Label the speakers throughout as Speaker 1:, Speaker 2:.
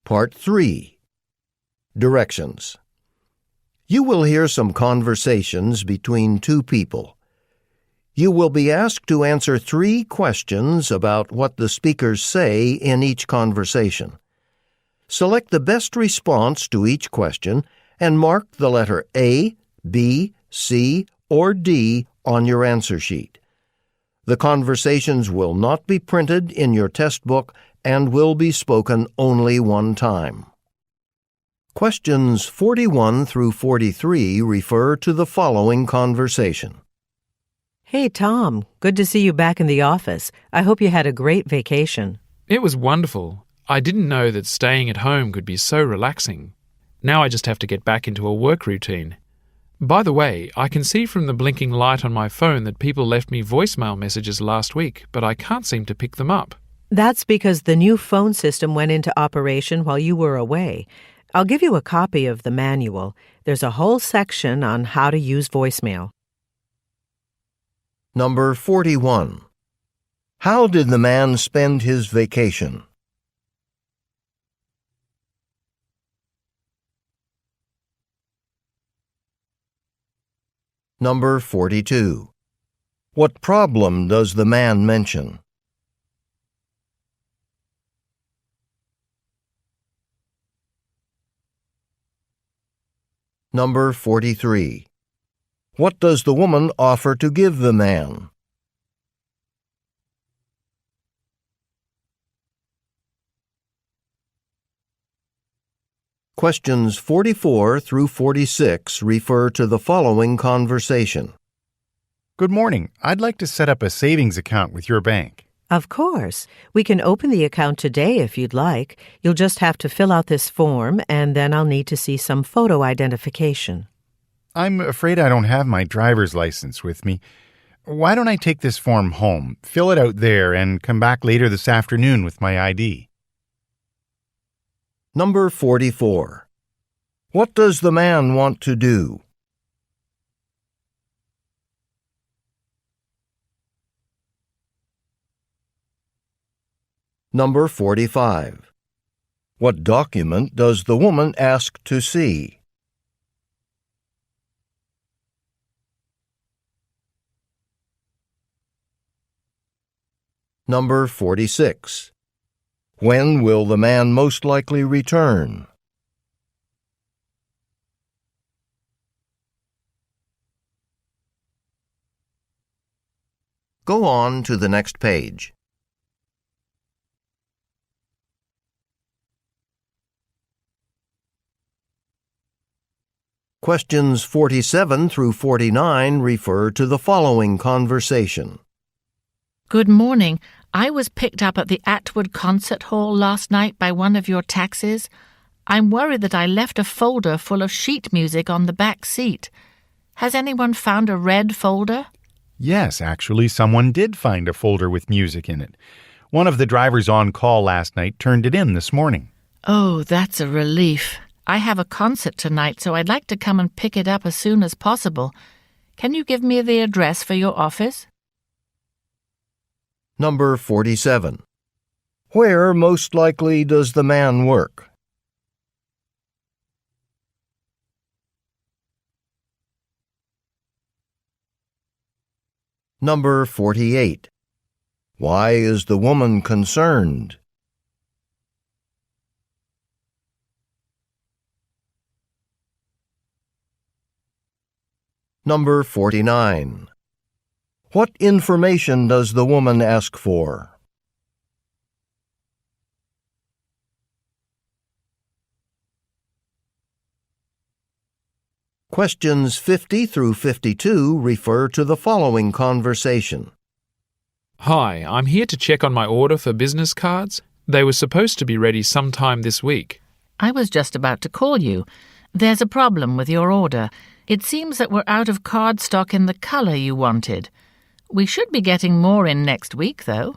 Speaker 1: Part 3. Directions. You will hear some conversations between two people. You will be asked to answer 3 questions about what the speakers say in each conversation. Select the best response to each question and mark the letter A, B, C, or D on your answer sheet. The conversations will not be printed in your test book and will be spoken only one time. Questions 41 through 43 refer to the following conversation.
Speaker 2: Hey, Tom. Good to see you back in the office. I hope you had a great vacation.
Speaker 3: It was wonderful. I didn't know that staying at home could be so relaxing. Now I just have to get back into a work routine. By the way, I can see from the blinking light on my phone that people left me voicemail messages last week, but I can't seem to pick them up.
Speaker 2: That's because the new phone system went into operation while you were away. I'll give you a copy of the manual. There's a whole section on how to use voicemail.
Speaker 1: Number 41. How did the man spend his vacation? Number 42. What problem does the man mention? Number 43. What does the woman offer to give the man? Questions 44 through 46 refer to the following conversation.
Speaker 4: Good morning. I'd like to set up a savings account with your bank.
Speaker 2: Of course. We can open the account today if you'd like. You'll just have to fill out this form, and then I'll need to see some photo identification.
Speaker 4: I'm afraid I don't have my driver's license with me. Why don't I take this form home, fill it out there, and come back later this afternoon with my ID?
Speaker 1: Number 44. What does the man want to do? Number 45. What document does the woman ask to see? Number 46. When will the man most likely return? Go on to the next page. Questions 47 through 49 refer to the following conversation.
Speaker 5: Good morning. I was picked up at the Atwood Concert Hall last night by one of your taxis. I'm worried that I left a folder full of sheet music on the back seat. Has anyone found a red folder?
Speaker 4: Yes, actually, someone did find a folder with music in it. One of the drivers on call last night turned it in this morning.
Speaker 5: Oh, that's a relief. I have a concert tonight, so I'd like to come and pick it up as soon as possible. Can you give me the address for your office?
Speaker 1: Number 47. Where most likely does the man work? Number 48. Why is the woman concerned? Number 49. What information does the woman ask for? Questions 50 through 52 refer to the following conversation.
Speaker 3: Hi, I'm here to check on my order for business cards. They were supposed to be ready sometime this week.
Speaker 5: I was just about to call you. There's a problem with your order. It seems that we're out of card stock in the color you wanted. We should be getting more in next week, though.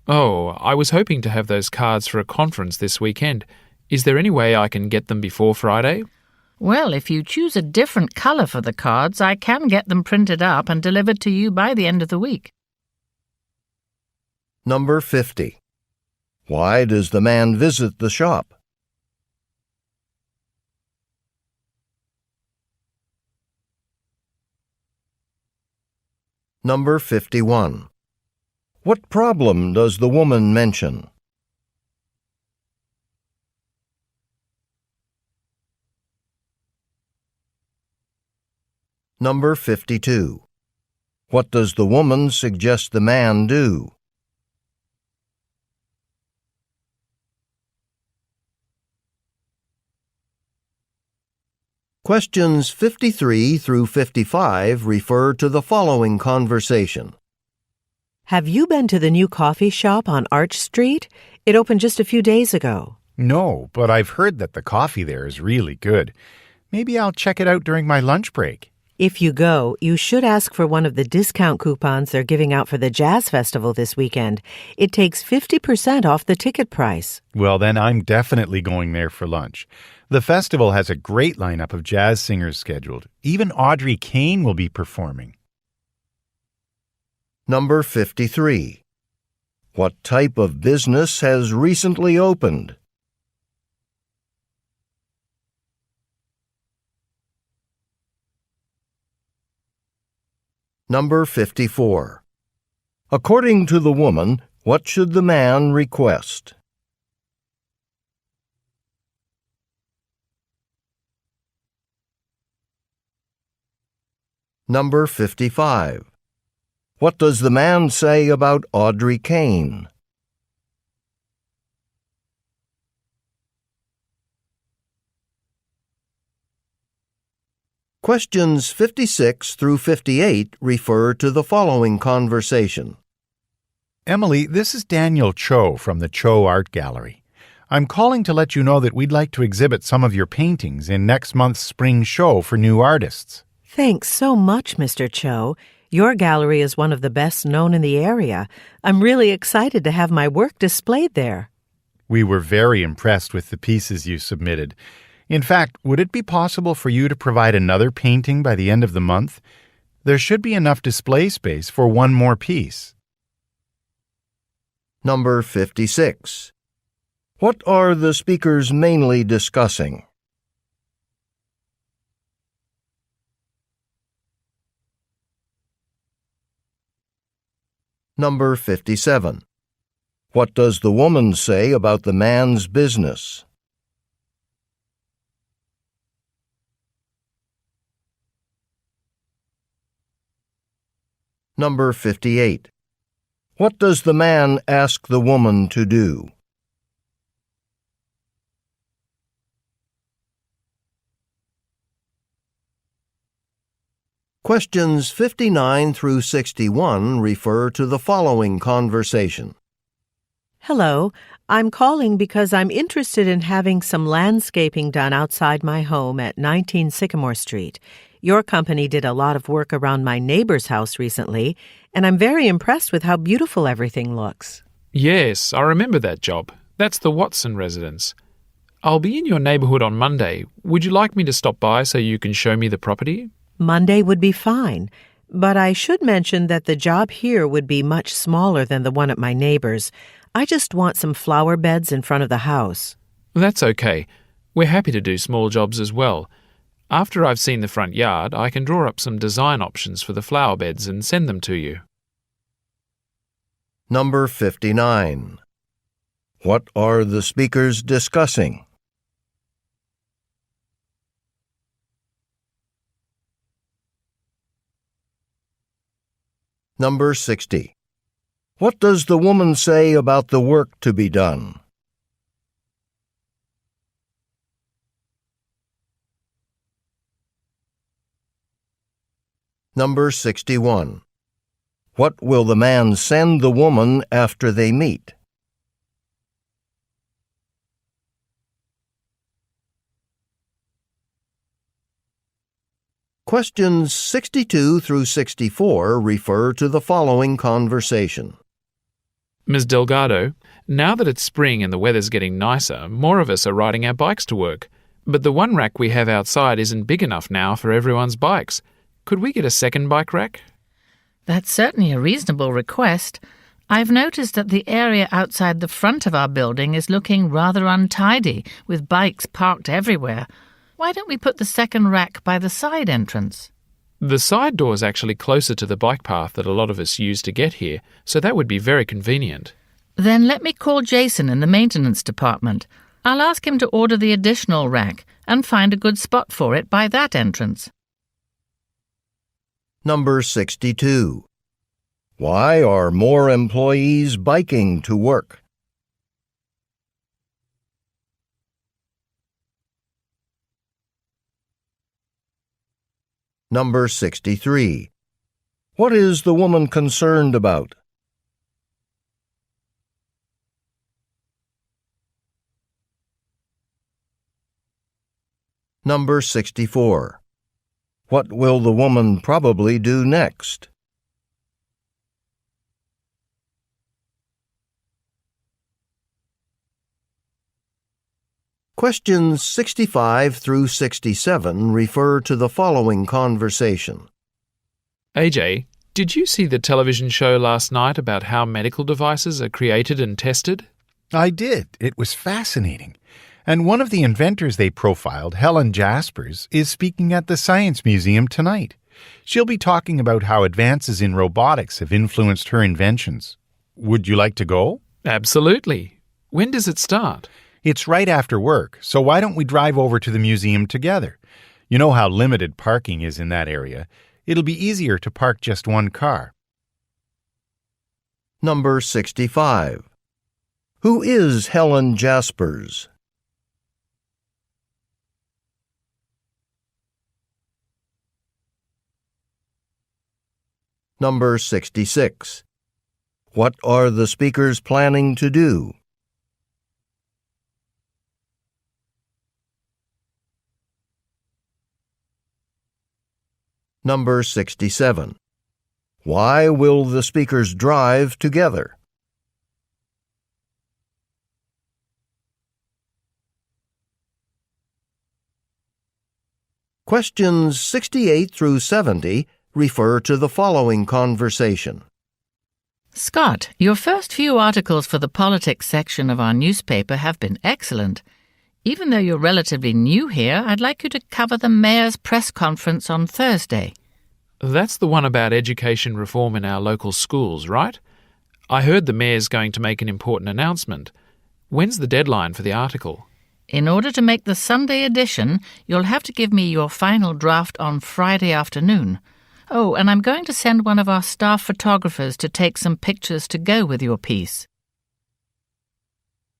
Speaker 3: Oh, I was hoping to have those cards for a conference this weekend. Is there any way I can get them before Friday?
Speaker 5: Well, if you choose a different color for the cards, I can get them printed up and delivered to you by the end of the week.
Speaker 1: Number 50. Why does the man visit the shop? Number 51. What problem does the woman mention? Number 52. What does the woman suggest the man do? Questions 53 through 55 refer to the following conversation.
Speaker 2: Have you been to the new coffee shop on Arch Street? It opened just a few days ago.
Speaker 4: No, but I've heard that the coffee there is really good. Maybe I'll check it out during my lunch break.
Speaker 2: If you go, you should ask for one of the discount coupons they're giving out for the Jazz Festival this weekend. It takes 50% off the ticket price.
Speaker 4: Well, then I'm definitely going there for lunch. The festival has a great lineup of jazz singers scheduled. Even Audrey Kane will be performing.
Speaker 1: Number 53. What type of business has recently opened? Number 54. According to the woman, what should the man request? Number 55. What does the man say about Audrey Kane? Questions 56 through 58 refer to the following conversation.
Speaker 4: Emily, this is Daniel Cho from the Cho Art Gallery. I'm calling to let you know that we'd like to exhibit some of your paintings in next month's spring show for new artists.
Speaker 2: Thanks so much, Mr. Cho. Your gallery is one of the best known in the area. I'm really excited to have my work displayed there.
Speaker 4: We were very impressed with the pieces you submitted. In fact, would it be possible for you to provide another painting by the end of the month? There should be enough display space for one more piece.
Speaker 1: Number 56. What are the speakers mainly discussing? Number 57. What does the woman say about the man's business? Number 58. What does the man ask the woman to do? Questions 59 through 61 refer to the following conversation.
Speaker 2: Hello, I'm calling because I'm interested in having some landscaping done outside my home at 19 Sycamore Street. Your company did a lot of work around my neighbor's house recently, and I'm very impressed with how beautiful everything looks.
Speaker 3: Yes, I remember that job. That's the Watson residence. I'll be in your neighborhood on Monday. Would you like me to stop by so you can show me the property?
Speaker 2: Monday would be fine, but I should mention that the job here would be much smaller than the one at my neighbor's. I just want some flower beds in front of the house.
Speaker 3: That's okay. We're happy to do small jobs as well. After I've seen the front yard, I can draw up some design options for the flower beds and send them to you.
Speaker 1: Number 59. What are the speakers discussing? Number 60. What does the woman say about the work to be done? Number 61. What will the man send the woman after they meet? Questions 62 through 64 refer to the following conversation.
Speaker 3: Ms. Delgado, now that it's spring and the weather's getting nicer, more of us are riding our bikes to work. But the one rack we have outside isn't big enough now for everyone's bikes. Could we get a second bike rack?
Speaker 5: That's certainly a reasonable request. I've noticed that the area outside the front of our building is looking rather untidy, with bikes parked everywhere. Why don't we put the second rack by the side entrance?
Speaker 3: The side door is actually closer to the bike path that a lot of us use to get here, so that would be very convenient.
Speaker 5: Then let me call Jason in the maintenance department. I'll ask him to order the additional rack and find a good spot for it by that entrance.
Speaker 1: Number 62. Why are more employees biking to work? Number 63. What is the woman concerned about? Number 64. What will the woman probably do next? Questions 65 through 67 refer to the following conversation.
Speaker 3: AJ, did you see the television show last night about how medical devices are created and tested?
Speaker 4: I did. It was fascinating. And one of the inventors they profiled, Helen Jaspers, is speaking at the Science Museum tonight. She'll be talking about how advances in robotics have influenced her inventions. Would you like to go?
Speaker 3: Absolutely. When does it start?
Speaker 4: It's right after work, so why don't we drive over to the museum together? You know how limited parking is in that area. It'll be easier to park just one car.
Speaker 1: Number 65. Who is Helen Jaspers? Number 66. What are the speakers planning to do? Number 67. Why will the speakers drive together? Questions 68 through 70 refer to the following conversation.
Speaker 5: Scott, your first few articles for the politics section of our newspaper have been excellent. Even though you're relatively new here, I'd like you to cover the mayor's press conference on Thursday.
Speaker 3: That's the one about education reform in our local schools, right? I heard the mayor's going to make an important announcement. When's the deadline for the article?
Speaker 5: In order to make the Sunday edition, you'll have to give me your final draft on Friday afternoon. Oh, and I'm going to send one of our staff photographers to take some pictures to go with your piece.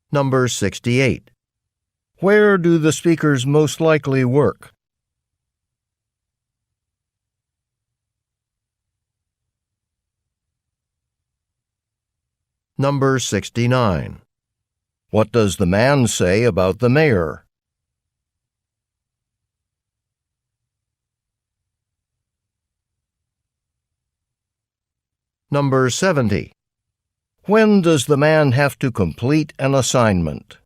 Speaker 1: Number 68. Where do the speakers most likely work? Number 69. What does the man say about the mayor? Number 70. When does the man have to complete an assignment?